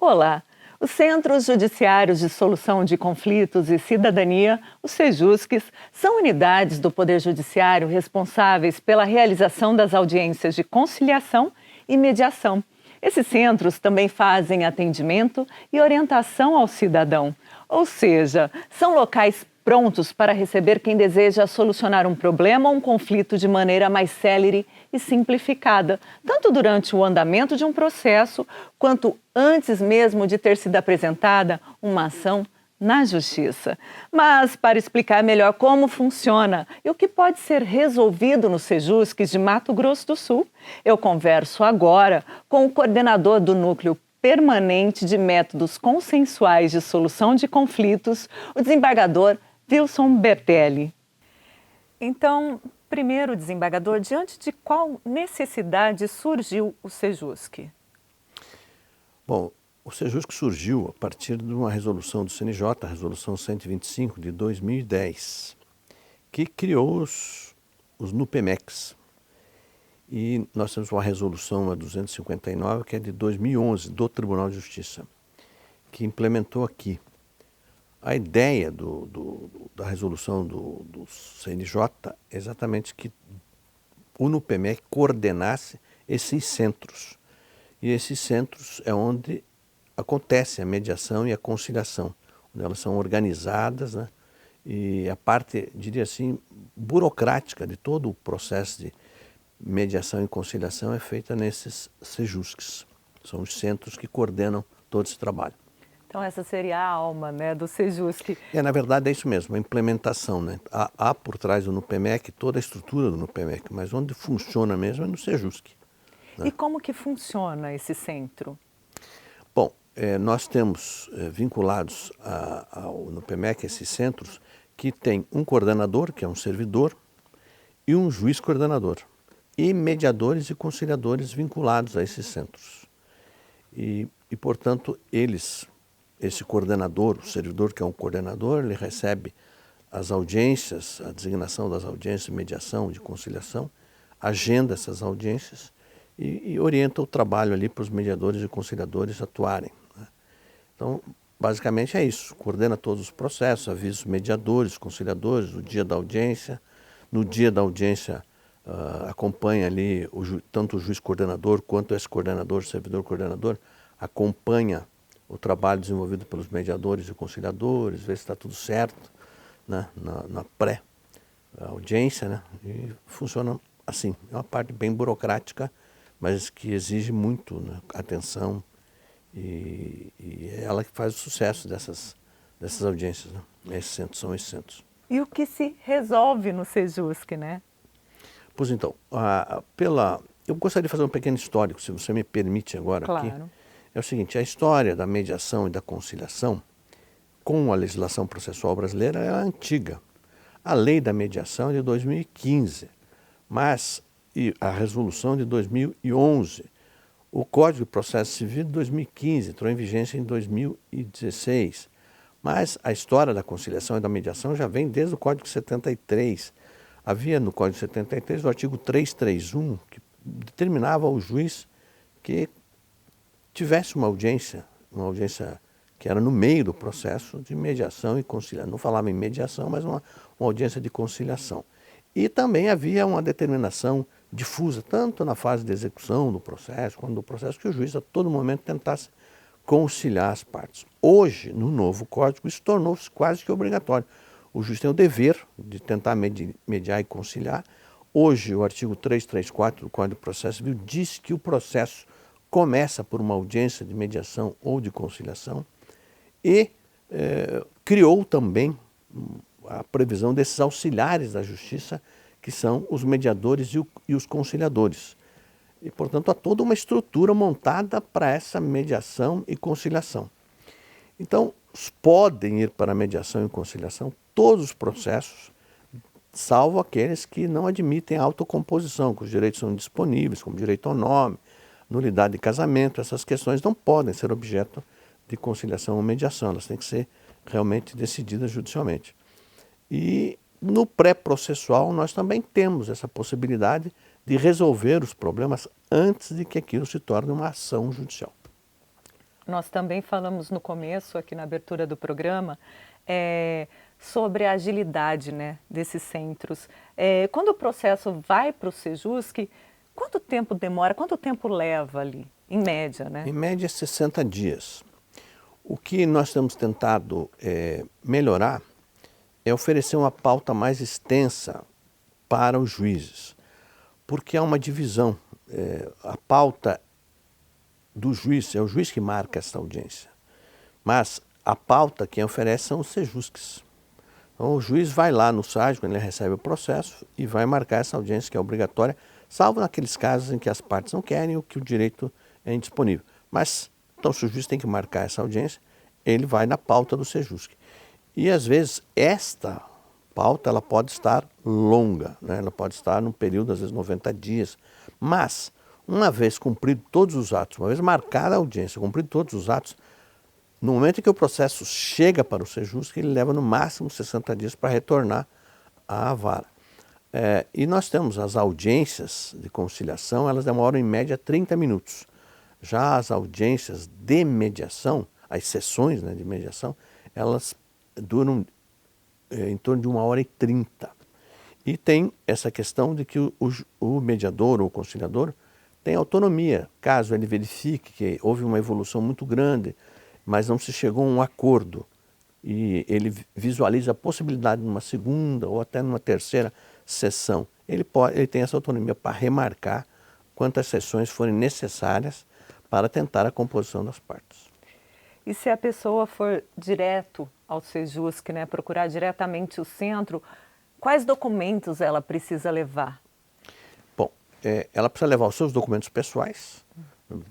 Olá! Os Centros Judiciários de Solução de Conflitos e Cidadania, os CEJUSCs, são unidades do Poder Judiciário responsáveis pela realização das audiências de conciliação e mediação. Esses centros também fazem atendimento e orientação ao cidadão, ou seja, são locais prontos para receber quem deseja solucionar um problema ou um conflito de maneira mais célere e simplificada, tanto durante o andamento de um processo, quanto antes mesmo de ter sido apresentada uma ação na Justiça. Mas, para explicar melhor como funciona e o que pode ser resolvido nos Sejuscs de Mato Grosso do Sul, eu converso agora com o coordenador do Núcleo Permanente de Métodos Consensuais de Solução de Conflitos, o desembargador Wilson Bertelli. Então, primeiro, desembargador, diante de qual necessidade surgiu o Sejusc? Bom, o Sejusc surgiu a partir de uma resolução do CNJ, a Resolução 125 de 2010, que criou os NUPEMECs. E nós temos uma resolução, a 259, que é de 2011, do Tribunal de Justiça, que implementou aqui. A ideia da resolução do CNJ é exatamente que o NUPEMEC coordenasse esses centros. E esses centros é onde acontece a mediação e a conciliação, onde elas são organizadas, né? E a parte, diria assim, burocrática de todo o processo de mediação e conciliação é feita nesses Sejuscs. São os centros que coordenam todo esse trabalho. Então essa seria a alma, né, do Sejusc. Na verdade é isso mesmo, a implementação, né? Há por trás do NUPEMEC toda a estrutura do NUPEMEC, mas onde funciona mesmo é no Sejusc. Né? E como que funciona esse centro? Bom, nós temos vinculados ao NUPEMEC esses centros que tem um coordenador, que é um servidor, e um juiz coordenador, e mediadores e conciliadores vinculados a esses centros. E portanto, esse coordenador, o servidor que é um coordenador, ele recebe as audiências, a designação das audiências de mediação, de conciliação, agenda essas audiências e orienta o trabalho ali para os mediadores e conciliadores atuarem. Né? Então, basicamente é isso, coordena todos os processos, avisa os mediadores, conciliadores, no dia da audiência. No dia da audiência, acompanha ali tanto o juiz coordenador quanto esse coordenador, servidor coordenador, acompanha o trabalho desenvolvido pelos mediadores e conciliadores, vê se está tudo certo, né, na pré-audiência, né, e funciona assim. É uma parte bem burocrática, mas que exige muito, né, atenção e é ela que faz o sucesso dessas audiências. Né? Esses centros são esses centros. E o que se resolve no Sejusc, né? Pois então, eu gostaria de fazer um pequeno histórico, se você me permite agora. Claro. Aqui. É o seguinte, a história da mediação e da conciliação com a legislação processual brasileira é antiga. A lei da mediação é de 2015, mas a resolução de 2011. O Código de Processo Civil de 2015 entrou em vigência em 2016. Mas a história da conciliação e da mediação já vem desde o Código 73. Havia no Código 73 o artigo 331, que determinava ao juiz que tivesse uma audiência que era no meio do processo de mediação e conciliação. Não falava em mediação, mas uma audiência de conciliação. E também havia uma determinação difusa, tanto na fase de execução do processo, quanto do processo, que o juiz a todo momento tentasse conciliar as partes. Hoje, no novo Código, isso tornou-se quase que obrigatório. O juiz tem o dever de tentar mediar e conciliar. Hoje, o artigo 334 do Código de Processo Civil diz que o processo começa por uma audiência de mediação ou de conciliação e criou também a previsão desses auxiliares da justiça, que são os mediadores e os conciliadores. E, portanto, há toda uma estrutura montada para essa mediação e conciliação. Então, podem ir para a mediação e conciliação todos os processos, salvo aqueles que não admitem autocomposição, que os direitos são indisponíveis, como direito ao nome, nulidade de casamento. Essas questões não podem ser objeto de conciliação ou mediação, elas têm que ser realmente decididas judicialmente. E no pré-processual nós também temos essa possibilidade de resolver os problemas antes de que aquilo se torne uma ação judicial. nós também falamos no começo, aqui na abertura do programa, sobre a agilidade, né, desses centros. Quando o processo vai para o Sejusc, quanto tempo demora, quanto tempo leva ali, em média, né? Em média, 60 dias. O que nós temos tentado melhorar é oferecer uma pauta mais extensa para os juízes, porque há uma divisão. A pauta do juiz, é o juiz que marca essa audiência, mas a pauta quem oferece são os Sejuscs. Então o juiz vai lá no site, quando ele recebe o processo, e vai marcar essa audiência que é obrigatória, salvo naqueles casos em que as partes não querem ou que o direito é indisponível. Mas, então se o juiz tem que marcar essa audiência, ele vai na pauta do Sejusc. E às vezes esta pauta ela pode estar longa, né? Ela pode estar num período, às vezes 90 dias, mas uma vez cumprido todos os atos, uma vez marcada a audiência, cumprido todos os atos, no momento em que o processo chega para o Sejusc, ele leva no máximo 60 dias para retornar à vara. E nós temos as audiências de conciliação, elas demoram em média 30 minutos. Já as audiências de mediação, as sessões, né, de mediação, elas duram em torno de 1h30. E tem essa questão de que o mediador ou o conciliador tem autonomia, caso ele verifique que houve uma evolução muito grande, mas não se chegou a um acordo e ele visualiza a possibilidade de uma segunda ou até numa terceira sessão. Ele tem essa autonomia para remarcar quantas sessões forem necessárias para tentar a composição das partes. E se a pessoa for direto ao Sejusc, né, procurar diretamente o centro, quais documentos ela precisa levar? Bom, ela precisa levar os seus documentos pessoais,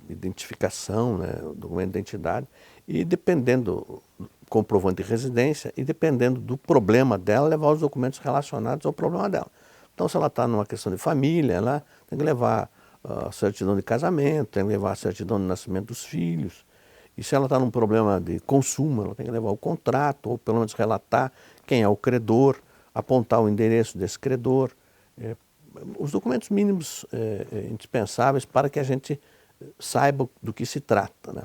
identificação, né, documento de identidade, e dependendo, comprovante de residência, e dependendo do problema dela, levar os documentos relacionados ao problema dela. Então, se ela está numa questão de família, ela tem que levar a certidão de casamento, tem que levar a certidão de nascimento dos filhos. E se ela está num problema de consumo, ela tem que levar o contrato, ou pelo menos relatar quem é o credor, apontar o endereço desse credor, os documentos mínimos indispensáveis para que a gente saiba do que se trata, né?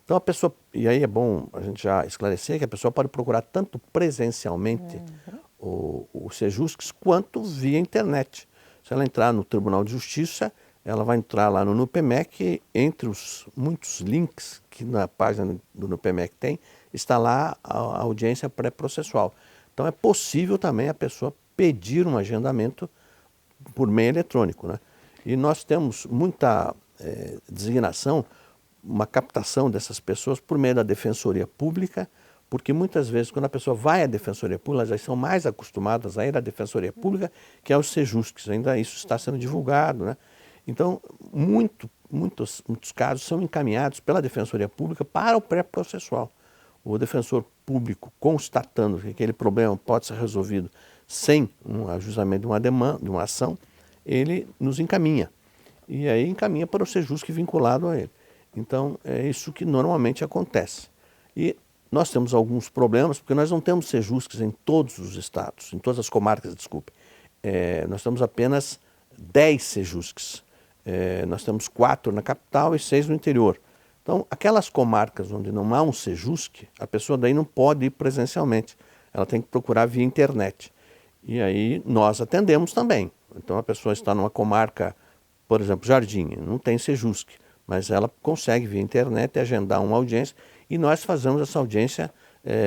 Então a pessoa, e aí é bom a gente já esclarecer que a pessoa pode procurar tanto presencialmente o Sejusc quanto via internet. Se ela entrar no Tribunal de Justiça, ela vai entrar lá no NUPEMEC, entre os muitos links que na página do NUPEMEC tem, está lá a audiência pré-processual. Então é possível também a pessoa pedir um agendamento por meio eletrônico, né? E nós temos muita designação, uma captação dessas pessoas por meio da Defensoria Pública, porque muitas vezes quando a pessoa vai à Defensoria Pública, elas já são mais acostumadas a ir à Defensoria Pública que aos Sejuscs, ainda isso está sendo divulgado, né? Então, muitos casos são encaminhados pela Defensoria Pública para o pré-processual. O defensor público, constatando que aquele problema pode ser resolvido sem um ajustamento de uma demanda, de uma ação, ele nos encaminha. E aí encaminha para o Sejusc vinculado a ele. Então, é isso que normalmente acontece. E nós temos alguns problemas, porque nós não temos Sejuscs em todos os estados, em todas as comarcas, desculpe. Nós temos apenas 10 Sejuscs. Nós temos 4 na capital e 6 no interior. Então, aquelas comarcas onde não há um Sejusc, a pessoa daí não pode ir presencialmente. Ela tem que procurar via internet. E aí nós atendemos também. Então, a pessoa está numa comarca, por exemplo, Jardim, não tem Sejusc, mas ela consegue via internet agendar uma audiência e nós fazemos essa audiência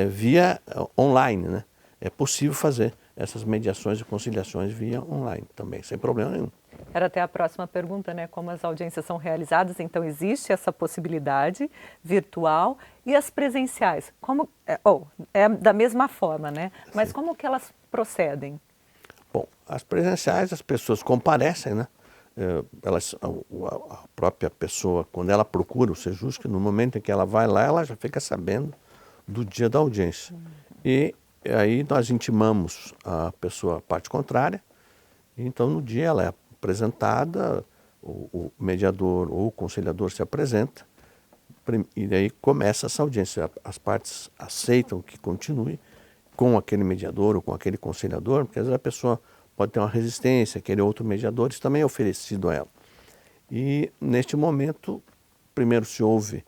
via online, né? É possível fazer essas mediações e conciliações via online também, sem problema nenhum. Era até a próxima pergunta, né? Como as audiências são realizadas, então existe essa possibilidade virtual e as presenciais? Como, é da mesma forma, né? Mas Sim. como que elas procedem? Bom, as presenciais, as pessoas comparecem, né? A própria pessoa, quando ela procura o Sejusc, no momento em que ela vai lá, ela já fica sabendo do dia da audiência. E aí nós intimamos a pessoa, a parte contrária, e então no dia ela é apresentada, o mediador ou o conciliador se apresenta, e daí começa essa audiência. As partes aceitam que continue com aquele mediador ou com aquele conciliador, porque às vezes a pessoa pode ter uma resistência, querer outro mediador, isso também é oferecido a ela. E neste momento, primeiro se ouve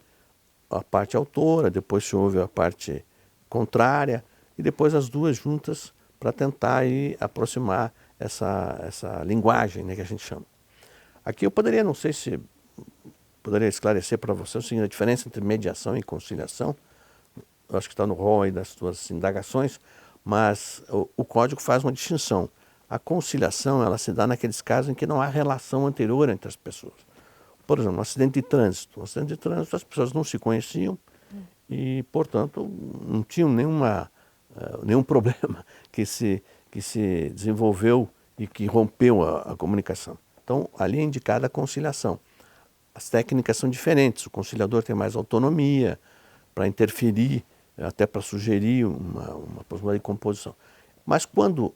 a parte autora, depois se ouve a parte contrária e depois as duas juntas para tentar aí aproximar essa linguagem, né, que a gente chama. Aqui eu poderia, não sei se poderia esclarecer para você o seguinte, a diferença entre mediação e conciliação. Eu acho que está no rol aí das suas indagações, mas o código faz uma distinção. A conciliação, ela se dá naqueles casos em que não há relação anterior entre as pessoas. Por exemplo, um acidente de trânsito. Um acidente de trânsito, as pessoas não se conheciam e, portanto, não tinham nenhum problema que se desenvolveu e que rompeu a comunicação. Então, ali é indicada a conciliação. As técnicas são diferentes, o conciliador tem mais autonomia para interferir, até para sugerir uma possibilidade de composição. Mas quando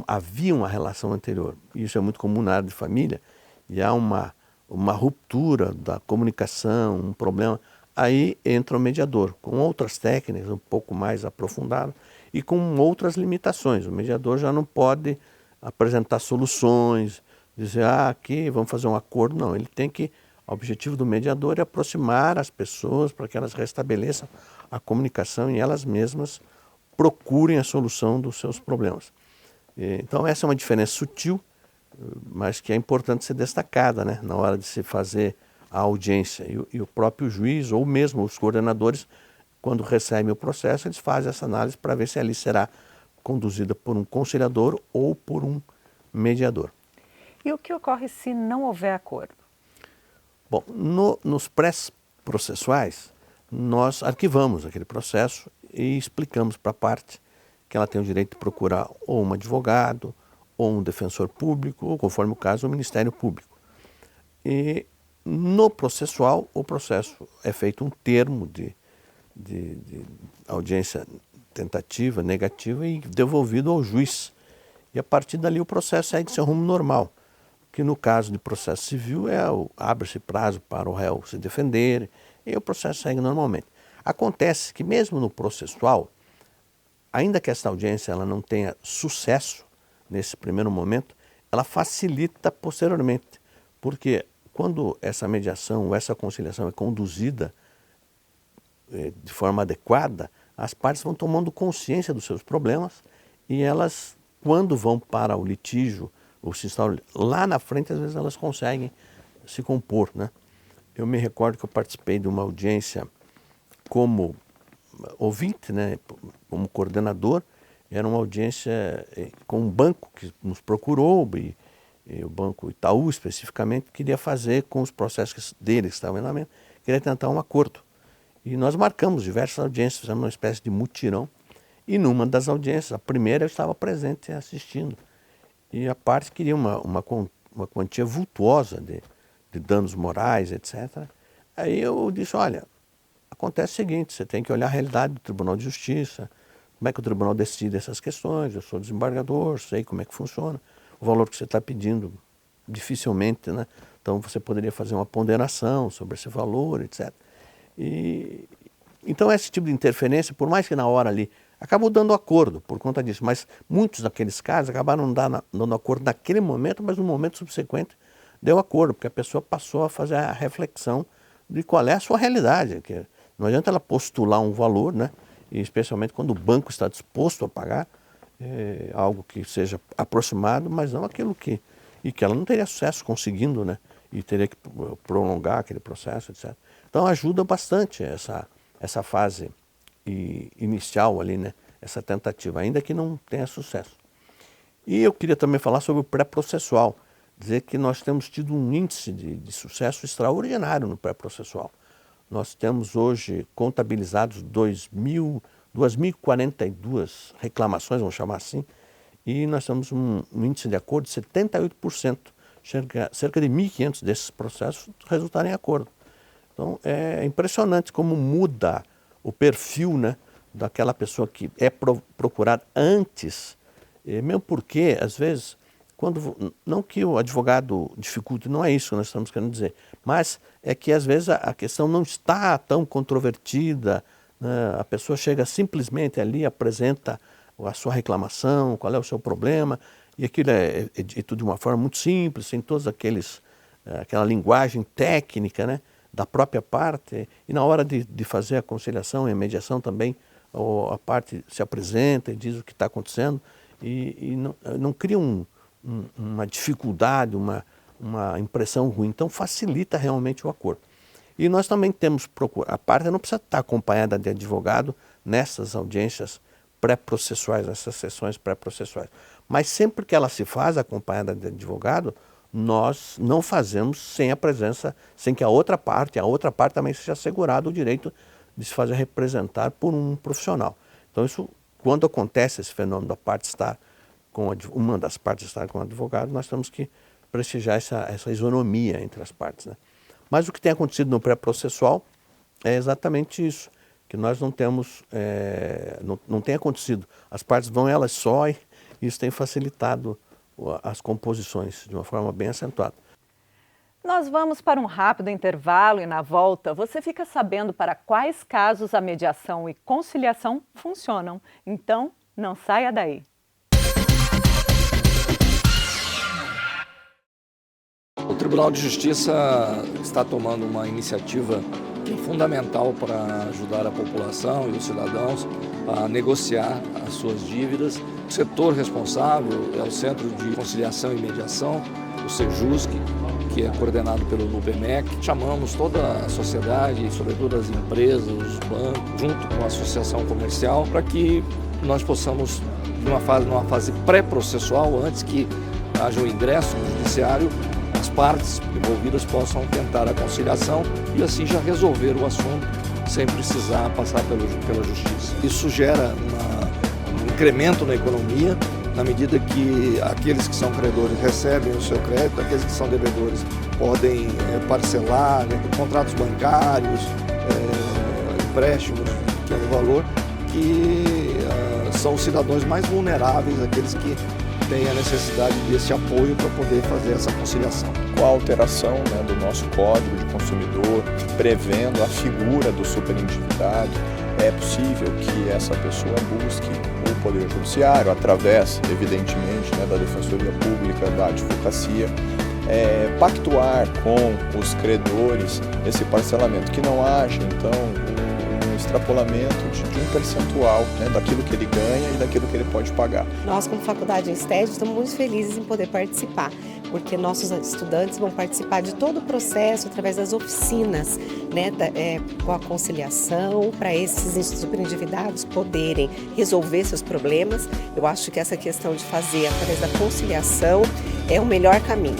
havia uma relação anterior, e isso é muito comum na área de família, e há uma ruptura da comunicação, um problema, aí entra o mediador, com outras técnicas um pouco mais aprofundadas e com outras limitações. O mediador já não pode apresentar soluções, dizer, aqui vamos fazer um acordo. Não, ele tem que... O objetivo do mediador é aproximar as pessoas para que elas restabeleçam a comunicação e elas mesmas procurem a solução dos seus problemas. Então essa é uma diferença sutil, mas que é importante ser destacada, né, na hora de se fazer a audiência. E o próprio juiz, ou mesmo os coordenadores, quando recebem o processo, eles fazem essa análise para ver se ali será conduzida por um conciliador ou por um mediador. E o que ocorre se não houver acordo? Bom, nos pré-processuais, nós arquivamos aquele processo e explicamos para a parte que ela tem o direito de procurar ou um advogado, ou um defensor público, ou, conforme o caso, o Ministério Público. E no processual, o processo é feito um termo de audiência tentativa, negativa e devolvido ao juiz. E a partir dali o processo segue seu rumo normal, que no caso de processo civil abre-se prazo para o réu se defender e o processo segue normalmente. Acontece que mesmo no processual, ainda que essa audiência ela não tenha sucesso nesse primeiro momento, ela facilita posteriormente, porque quando essa mediação ou essa conciliação é conduzida de forma adequada, as partes vão tomando consciência dos seus problemas e elas, quando vão para o litígio, ou se instauram lá na frente, às vezes elas conseguem se compor, né? Eu me recordo que eu participei de uma audiência como ouvinte, né, como coordenador. Era uma audiência com um banco que nos procurou, e o Banco Itaú especificamente, queria fazer com os processos deles que estavam em andamento, queria tentar um acordo. E nós marcamos diversas audiências, fizemos uma espécie de mutirão, e numa das audiências, a primeira eu estava presente assistindo, e a parte queria uma quantia vultuosa de danos morais, etc. Aí eu disse, olha, acontece o seguinte, você tem que olhar a realidade do Tribunal de Justiça, como é que o tribunal decide essas questões, eu sou desembargador, sei como é que funciona, o valor que você está pedindo, dificilmente, né? Então você poderia fazer uma ponderação sobre esse valor, etc. Então esse tipo de interferência, por mais que na hora ali, acabou dando acordo por conta disso, mas muitos daqueles casos acabaram não dando acordo naquele momento, mas no momento subsequente deu acordo, porque a pessoa passou a fazer a reflexão de qual é a sua realidade, que não adianta ela postular um valor, né? E especialmente quando o banco está disposto a pagar algo que seja aproximado, mas não aquilo que ela não teria sucesso conseguindo, né? E teria que prolongar aquele processo, etc. Então ajuda bastante essa fase inicial ali, né? Essa tentativa, ainda que não tenha sucesso. E eu queria também falar sobre o pré-processual, dizer que nós temos tido um índice de sucesso extraordinário no pré-processual. Nós temos hoje contabilizados 2.042 reclamações, vamos chamar assim, e nós temos um índice de acordo de 78%. Cerca de 1.500 desses processos resultaram em acordo. Então é impressionante como muda o perfil, né, daquela pessoa que é procurada antes, mesmo porque, às vezes, não que o advogado dificulte, não é isso que nós estamos querendo dizer, mas é que às vezes a questão não está tão controvertida, né? A pessoa chega simplesmente ali, apresenta a sua reclamação, qual é o seu problema, e aquilo é dito de uma forma muito simples, sem todos aquela linguagem técnica, né, da própria parte, e na hora de fazer a conciliação e a mediação também, a parte se apresenta e diz o que está acontecendo, e não cria uma dificuldade, uma impressão ruim. Então facilita realmente o acordo. E nós também temos a parte não precisa estar acompanhada de advogado nessas audiências pré-processuais, nessas sessões pré-processuais. Mas sempre que ela se faz acompanhada de advogado, nós não fazemos sem a presença, sem que a outra parte também seja assegurado o direito de se fazer representar por um profissional. Então isso, quando acontece esse fenômeno da parte estar uma das partes estar com o advogado, nós temos que prestigiar essa isonomia entre as partes, né? Mas o que tem acontecido no pré-processual é exatamente isso, que nós não temos, não tem acontecido. As partes vão elas só e isso tem facilitado as composições de uma forma bem acentuada. Nós vamos para um rápido intervalo e na volta você fica sabendo para quais casos a mediação e conciliação funcionam. Então, não saia daí. O Tribunal de Justiça está tomando uma iniciativa que é fundamental para ajudar a população e os cidadãos a negociar as suas dívidas. O setor responsável é o Centro de Conciliação e Mediação, o Sejusc, que é coordenado pelo NUPEMEC. Chamamos toda a sociedade, sobretudo as empresas, os bancos, junto com a associação comercial, para que nós possamos, numa fase pré-processual, antes que haja o ingresso no judiciário, as partes envolvidas possam tentar a conciliação e assim já resolver o assunto sem precisar passar pela justiça. Isso gera um incremento na economia, na medida que aqueles que são credores recebem o seu crédito, aqueles que são devedores podem parcelar, contratos bancários, empréstimos de pequeno valor, que são os cidadãos mais vulneráveis, aqueles que têm a necessidade desse apoio para poder fazer essa conciliação. Com a alteração do nosso Código de Consumidor, prevendo a figura do superendividado, é possível que essa pessoa busque o Poder Judiciário, através, evidentemente, da Defensoria Pública, da Advocacia, pactuar com os credores esse parcelamento, que não haja, então, um extrapolamento de um percentual daquilo que ele ganha e daquilo que ele pode pagar. Nós, como Faculdade Insted, estamos muito felizes em poder participar, porque nossos estudantes vão participar de todo o processo através das oficinas, com a conciliação, para esses superendividados poderem resolver seus problemas. Eu acho que essa questão de fazer através da conciliação é o melhor caminho.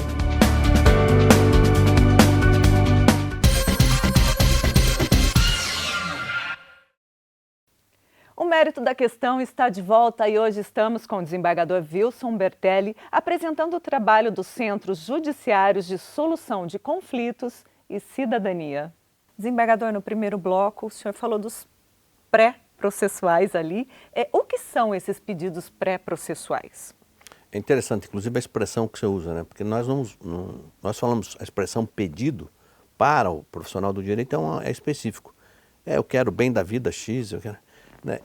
O mérito da questão está de volta e hoje estamos com o desembargador Wilson Bertelli apresentando o trabalho dos Centros Judiciários de Solução de Conflitos e Cidadania. Desembargador, no primeiro bloco o senhor falou dos pré-processuais ali. O que são esses pedidos pré-processuais? É interessante, inclusive, a expressão que você usa, porque nós falamos a expressão pedido para o profissional do direito é específico. Eu quero bem da vida X, eu quero...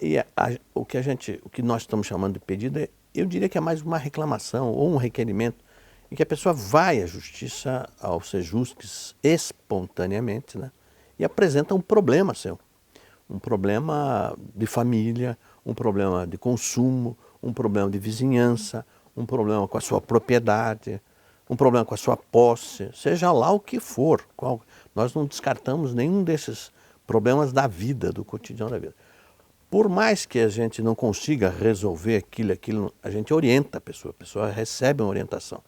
E o que nós estamos chamando de pedido, eu diria que é mais uma reclamação ou um requerimento em que a pessoa vai à justiça, ao Sejusc, espontaneamente, e apresenta um problema seu. Um problema de família, um problema de consumo, um problema de vizinhança, um problema com a sua propriedade, um problema com a sua posse, seja lá o que for. Nós não descartamos nenhum desses problemas da vida, do cotidiano da vida. Por mais que a gente não consiga resolver aquilo, a gente orienta a pessoa recebe uma orientação.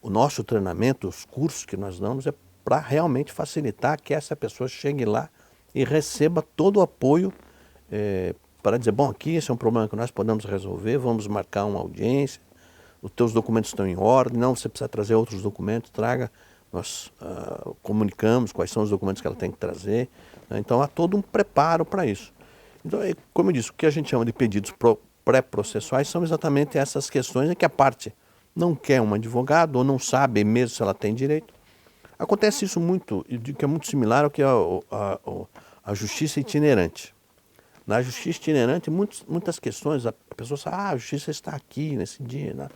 O nosso treinamento, os cursos que nós damos é para realmente facilitar que essa pessoa chegue lá e receba todo o apoio para dizer, bom, aqui esse é um problema que nós podemos resolver, vamos marcar uma audiência, os teus documentos estão em ordem, não, você precisa trazer outros documentos, traga, nós comunicamos quais são os documentos que ela tem que trazer. Então há todo um preparo para isso. Então, como eu disse, o que a gente chama de pedidos pré-processuais são exatamente essas questões em que a parte não quer um advogado ou não sabe mesmo se ela tem direito. Acontece isso muito, eu digo que é muito similar ao que é a justiça itinerante. Na justiça itinerante, muitas questões, a pessoa sabe, a justiça está aqui nesse dia.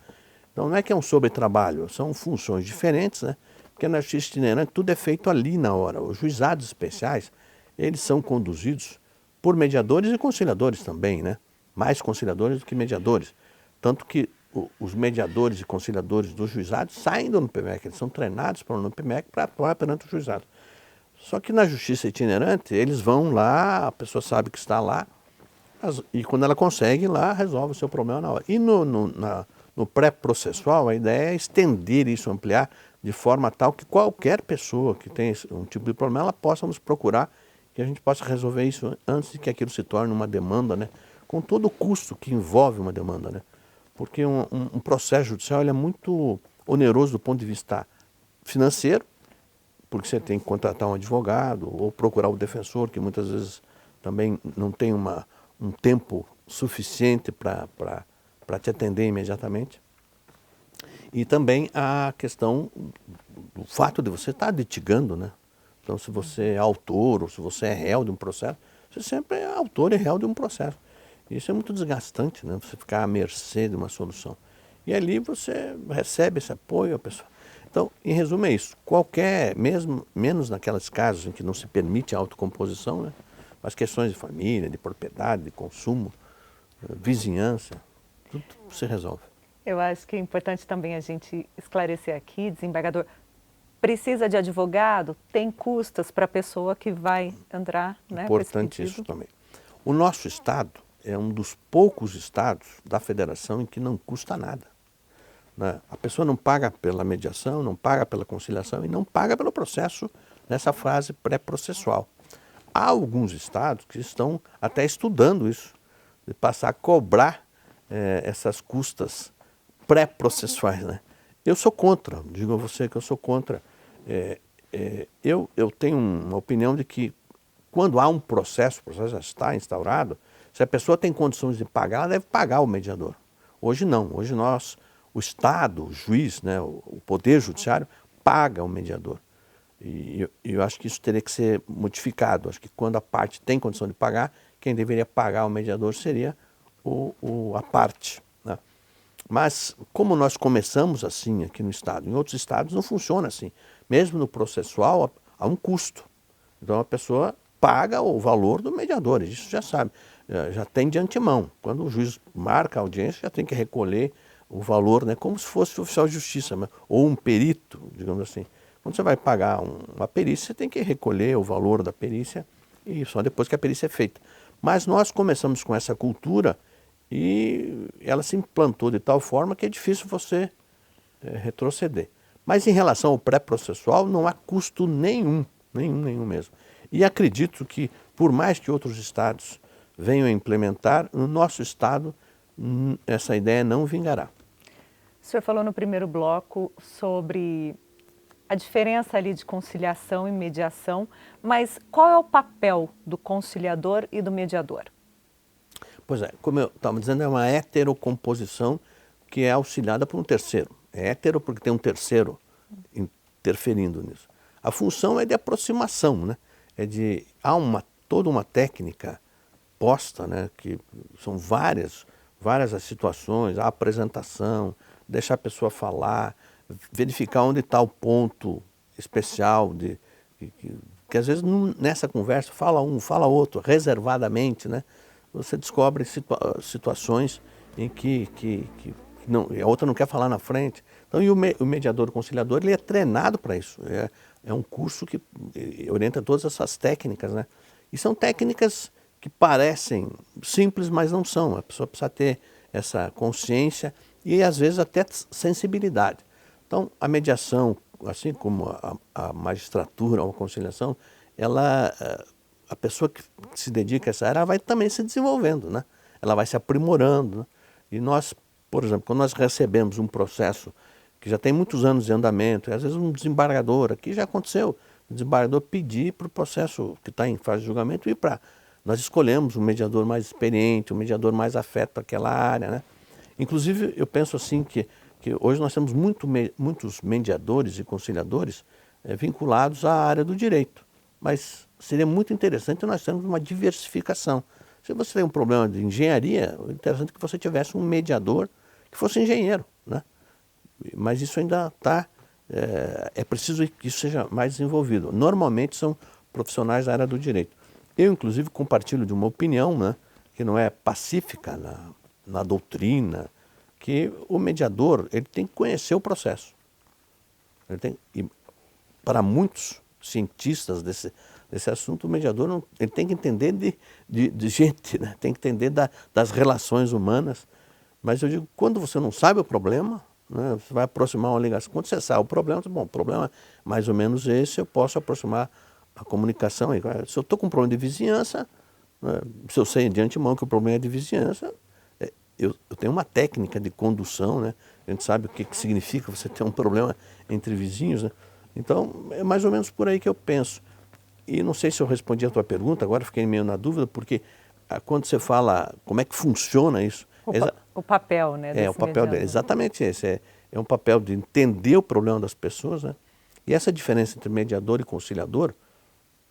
Então não é que é um sobretrabalho, são funções diferentes, Porque na justiça itinerante tudo é feito ali na hora. Os juizados especiais, eles são conduzidos por mediadores e conciliadores também, né? Mais conciliadores do que mediadores. Tanto que os mediadores e conciliadores dos juizados saem do NUPMEC, eles são treinados pelo NUPMEC para atuar perante o juizado. Só que na justiça itinerante, eles vão lá, a pessoa sabe que está lá, e quando ela consegue ir lá, resolve o seu problema na hora. E no pré-processual, a ideia é estender isso, ampliar, de forma tal que qualquer pessoa que tenha um tipo de problema, ela possa nos procurar, que a gente possa resolver isso antes de que aquilo se torne uma demanda, né? Com todo o custo que envolve uma demanda, né? Porque um processo judicial ele é muito oneroso do ponto de vista financeiro, porque você tem que contratar um advogado ou procurar o defensor, que muitas vezes também não tem um tempo suficiente para te atender imediatamente. E também a questão do fato de você estar litigando, né? Então, se você é autor ou se você é réu de um processo, você sempre é autor e réu de um processo. Isso é muito desgastante, né? Você ficar à mercê de uma solução. E ali você recebe esse apoio, a pessoa. Então, em resumo, é isso. Qualquer, mesmo menos naqueles casos em que não se permite a autocomposição, né? As questões de família, de propriedade, de consumo, vizinhança, tudo se resolve. Eu acho que é importante também a gente esclarecer aqui, desembargador, precisa de advogado? Tem custas para a pessoa que vai entrar, né? Importante isso também. O nosso estado é um dos poucos estados da federação em que não custa nada, né? A pessoa não paga pela mediação, não paga pela conciliação e não paga pelo processo nessa fase pré-processual. Há alguns estados que estão até estudando isso, de passar a cobrar essas custas pré-processuais, né? Eu sou contra, digo a você que eu sou contra. Eu tenho uma opinião de que quando há um processo, o processo já está instaurado, se a pessoa tem condições de pagar, ela deve pagar o mediador. Hoje não, hoje o Estado, o juiz, né, o Poder Judiciário, paga o mediador. E eu acho que isso teria que ser modificado. Acho que quando a parte tem condição de pagar, quem deveria pagar o mediador seria a parte, né? Mas como nós começamos assim aqui no Estado, em outros estados não funciona assim. Mesmo no processual há um custo. Então a pessoa paga o valor do mediador, isso já sabe, já tem de antemão. Quando o juiz marca a audiência, já tem que recolher o valor, né, como se fosse oficial de justiça, ou um perito, digamos assim. Quando você vai pagar uma perícia, você tem que recolher o valor da perícia e só depois que a perícia é feita. Mas nós começamos com essa cultura e ela se implantou de tal forma que é difícil você retroceder. Mas em relação ao pré-processual, não há custo nenhum mesmo. E acredito que, por mais que outros estados venham a implementar, no nosso estado essa ideia não vingará. O senhor falou no primeiro bloco sobre a diferença ali de conciliação e mediação, mas qual é o papel do conciliador e do mediador? Pois é, como eu estava dizendo, é uma heterocomposição que é auxiliada por um terceiro. É hétero porque tem um terceiro interferindo nisso. A função é de aproximação, né? Há toda uma técnica posta, né? Que são várias as situações, a apresentação, deixar a pessoa falar, verificar onde está o ponto especial, que às vezes nessa conversa fala um, fala outro, reservadamente, né? Você descobre situações em que não, a outra não quer falar na frente. Então, o mediador, o conciliador, ele é treinado para isso. É um curso que orienta todas essas técnicas, né? E são técnicas que parecem simples, mas não são. A pessoa precisa ter essa consciência e, às vezes, até sensibilidade. Então, a mediação, assim como a magistratura ou a conciliação, a pessoa que se dedica a essa área vai também se desenvolvendo, né? Ela vai se aprimorando, né? E nós, por exemplo, quando nós recebemos um processo que já tem muitos anos de andamento, e às vezes um desembargador, aqui já aconteceu, o desembargador pedir para o processo que está em fase de julgamento ir para... Nós escolhemos um mediador mais experiente, um mediador mais afeto àquela área, né? Inclusive, eu penso assim que hoje nós temos muitos mediadores e conciliadores vinculados à área do direito, mas seria muito interessante nós termos uma diversificação. Se você tem um problema de engenharia, é interessante que você tivesse um mediador que fosse engenheiro, né? Mas isso ainda está é preciso que isso seja mais desenvolvido. Normalmente são profissionais da área do direito. Eu, inclusive, compartilho de uma opinião, né, que não é pacífica na doutrina, que o mediador ele tem que conhecer o processo. E para muitos cientistas desse assunto, o mediador ele tem que entender de gente, né? Tem que entender das relações humanas. Mas eu digo, quando você não sabe o problema, né, você vai aproximar uma ligação. Quando você sabe o problema, bom, o problema é mais ou menos esse, eu posso aproximar a comunicação. Se eu estou com um problema de vizinhança, né, se eu sei de antemão que o problema é de vizinhança, eu tenho uma técnica de condução, né? A gente sabe o que significa você ter um problema entre vizinhos, né? Então, é mais ou menos por aí que eu penso. E não sei se eu respondi a tua pergunta, agora fiquei meio na dúvida, porque quando você fala como é que funciona isso... O papel, né? O papel dele, exatamente esse. É um papel de entender o problema das pessoas, né? E essa diferença entre mediador e conciliador,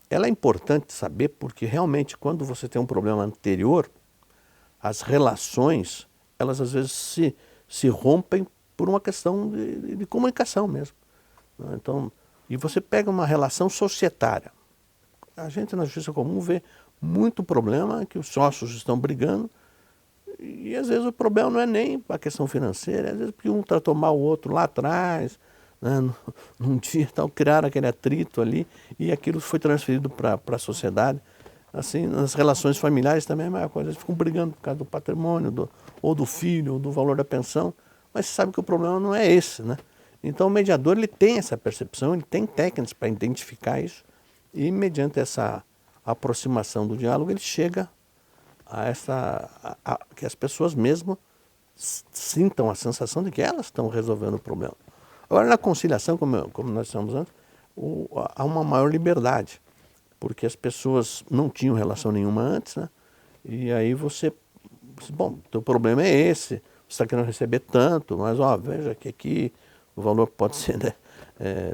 ela é importante saber porque realmente quando você tem um problema anterior, as relações, elas às vezes se rompem por uma questão de comunicação mesmo. Então, e você pega uma relação societária. A gente na justiça comum vê muito problema que os sócios estão brigando e às vezes o problema não é nem a questão financeira, às vezes porque um tratou mal o outro lá atrás, né, num dia tal, criaram aquele atrito ali e aquilo foi transferido para a sociedade. Assim, nas relações familiares também é a mesma coisa, eles ficam brigando por causa do patrimônio, ou do filho, ou do valor da pensão, mas você sabe que o problema não é esse, né? Então o mediador ele tem essa percepção, ele tem técnicas para identificar isso e mediante essa aproximação do diálogo ele chega que as pessoas mesmo sintam a sensação de que elas estão resolvendo o problema. Agora na conciliação, como nós estamos antes, há uma maior liberdade, porque as pessoas não tinham relação nenhuma antes, né? E aí bom, teu problema é esse, você está querendo receber tanto, mas veja que aqui o valor pode ser, né,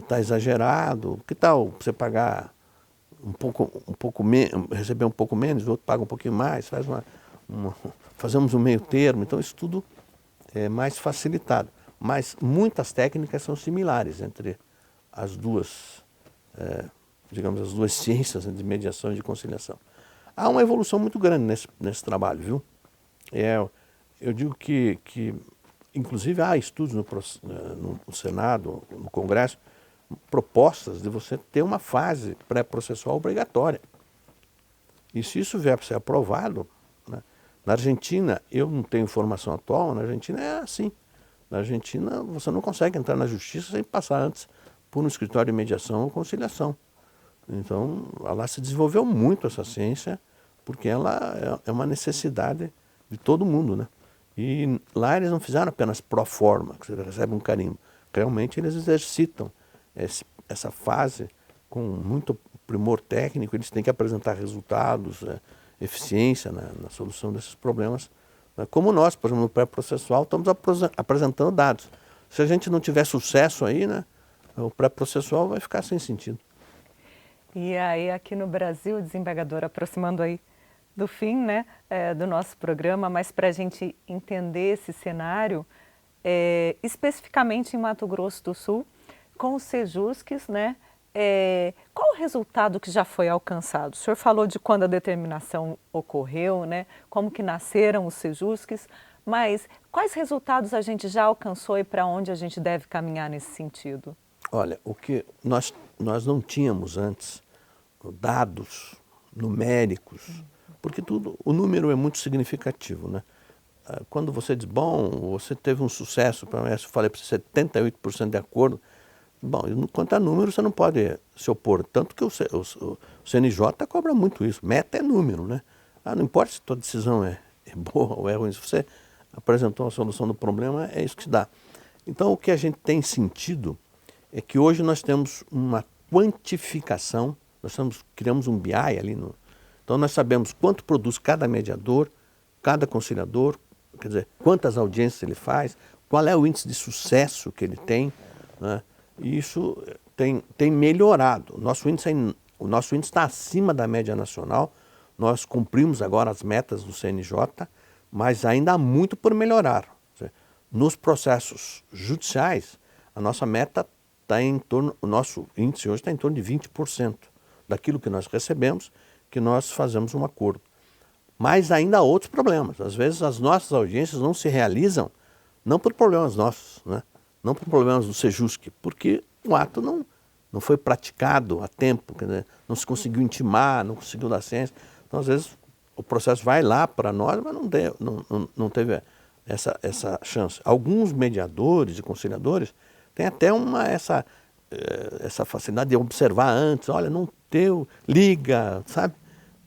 tá exagerado, que tal você pagar receber um pouco menos, o outro paga um pouquinho mais, fazemos um meio termo, então isso tudo é mais facilitado. Mas muitas técnicas são similares entre as duas, digamos, as duas ciências de mediação e de conciliação. Há uma evolução muito grande nesse trabalho, viu? Eu digo que inclusive há estudos no Senado, no Congresso, propostas de você ter uma fase pré-processual obrigatória. E se isso vier para ser aprovado, né, na Argentina, eu não tenho informação atual, na Argentina é assim. Na Argentina você não consegue entrar na justiça sem passar antes por um escritório de mediação ou conciliação. Então, lá se desenvolveu muito essa ciência, porque ela é uma necessidade de todo mundo, né? E lá eles não fizeram apenas pro forma, que você recebe um carimbo. Realmente eles exercitam essa fase com muito primor técnico, eles têm que apresentar resultados, eficiência na solução desses problemas. Como nós, por exemplo, no pré-processual, estamos apresentando dados. Se a gente não tiver sucesso aí, né, o pré-processual vai ficar sem sentido. E aí, aqui no Brasil, desembargador, aproximando aí do fim, né, do nosso programa, mas para a gente entender esse cenário, especificamente em Mato Grosso do Sul, com os Sejusques, né, qual o resultado que já foi alcançado? O senhor falou de quando a determinação ocorreu, né, como que nasceram os Sejusques, mas quais resultados a gente já alcançou e para onde a gente deve caminhar nesse sentido? Olha, o que nós não tínhamos antes, dados numéricos, porque o número é muito significativo, né? Quando você diz, bom, você teve um sucesso, eu falei para você, 78% de acordo, bom, quanto a número você não pode se opor, tanto que o CNJ cobra muito isso, meta é número, né? Não importa se a tua decisão é boa ou é ruim, se você apresentou a solução do problema, é isso que se dá. Então o que a gente tem sentido é que hoje nós temos uma quantificação, criamos um BI ali, então nós sabemos quanto produz cada mediador, cada conciliador, quer dizer, quantas audiências ele faz, qual é o índice de sucesso que ele tem, né? E isso tem melhorado. O nosso índice está acima da média nacional, nós cumprimos agora as metas do CNJ, mas ainda há muito por melhorar. Nos processos judiciais, a nossa meta o nosso índice hoje está em torno de 20% daquilo que nós recebemos, que nós fazemos um acordo. Mas ainda há outros problemas. Às vezes as nossas audiências não se realizam, não por problemas nossos, né? Não por problemas do Sejusc, porque o ato não foi praticado a tempo, quer dizer, não se conseguiu intimar, não conseguiu dar ciência. Então, às vezes, o processo vai lá para nós, mas não teve essa chance. Alguns mediadores e conciliadores têm até essa facilidade de observar antes, olha, não deu, liga, sabe?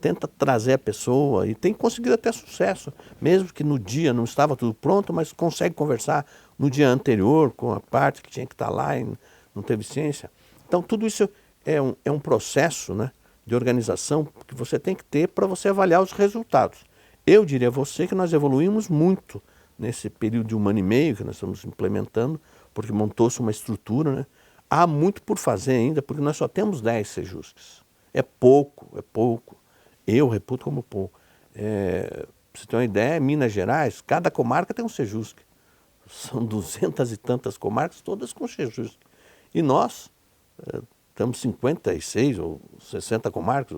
Tenta trazer a pessoa e tem conseguido até sucesso, mesmo que no dia não estava tudo pronto, mas consegue conversar no dia anterior com a parte que tinha que estar lá e não teve ciência. Então tudo isso é um processo, né, de organização que você tem que ter para você avaliar os resultados. Eu diria a você que nós evoluímos muito nesse período de 1 ano e meio que nós estamos implementando, porque montou-se uma estrutura, né? Há muito por fazer ainda, porque nós só temos 10 Sejuscs. É pouco, é pouco. Eu reputo como pouco. Pra você ter uma ideia, em Minas Gerais, cada comarca tem um Sejusc. São 200 e tantas comarcas, todas com Sejusc. E nós temos 56 ou 60 comarcas,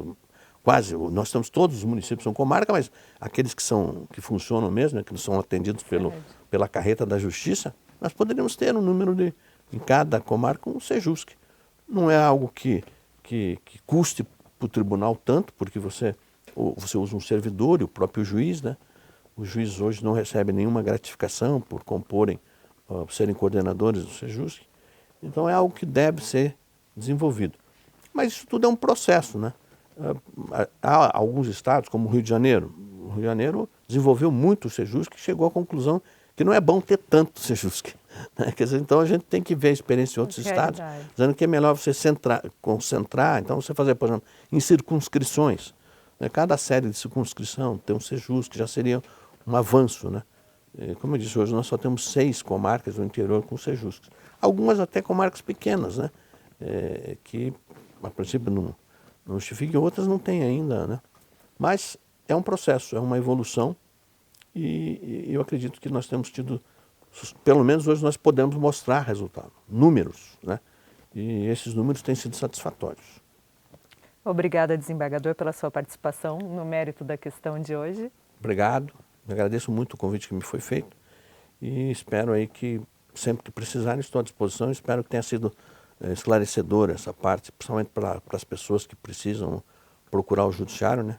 quase. Nós temos todos os municípios são comarca, mas aqueles que funcionam mesmo, né, que são atendidos pela carreta da Justiça, nós poderíamos ter um número em cada comarca um Sejusc. Não é algo que custe para o tribunal tanto, porque você usa um servidor e o próprio juiz, né? Os juízes hoje não recebem nenhuma gratificação por serem coordenadores do Sejusc. Então é algo que deve ser desenvolvido. Mas isso tudo é um processo, né? Há alguns estados, como o Rio de Janeiro. O Rio de Janeiro desenvolveu muito o Sejusc e chegou à conclusão que não é bom ter tanto Sejusc. Né? Quer dizer, então a gente tem que ver a experiência de outros estados, dizendo que é melhor você concentrar, então você fazer, por exemplo, em circunscrições. Né? Cada série de circunscrição tem um Sejusc, que já seria um avanço. Né? Como eu disse, hoje nós só temos 6 comarcas do interior com Sejusc. Algumas até comarcas pequenas, né? Que a princípio não justificam, outras não têm ainda. Né? Mas é um processo, é uma evolução e eu acredito que nós temos tido, pelo menos hoje nós podemos mostrar resultado, números, né? E esses números têm sido satisfatórios. Obrigada, desembargador, pela sua participação no mérito da questão de hoje. Obrigado, agradeço muito o convite que me foi feito e espero aí que sempre que precisarem estou à disposição. Espero que tenha sido esclarecedora essa parte, principalmente para as pessoas que precisam procurar o judiciário, né?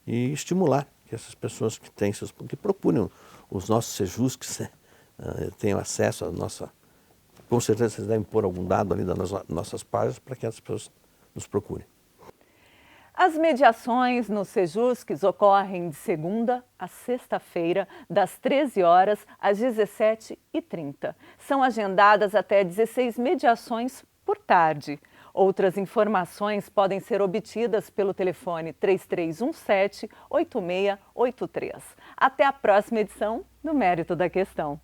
E estimular que essas pessoas que procurem os nossos Sejuscs, né? Tenham acesso à nossa... Com certeza vocês devem pôr algum dado ali das nossas páginas para que as pessoas nos procurem. As mediações nos Sejuscs ocorrem de segunda a sexta-feira, das 13 horas às 17h30. São agendadas até 16 mediações por tarde. Outras informações podem ser obtidas pelo telefone 3317-8683. Até a próxima edição do Mérito da Questão.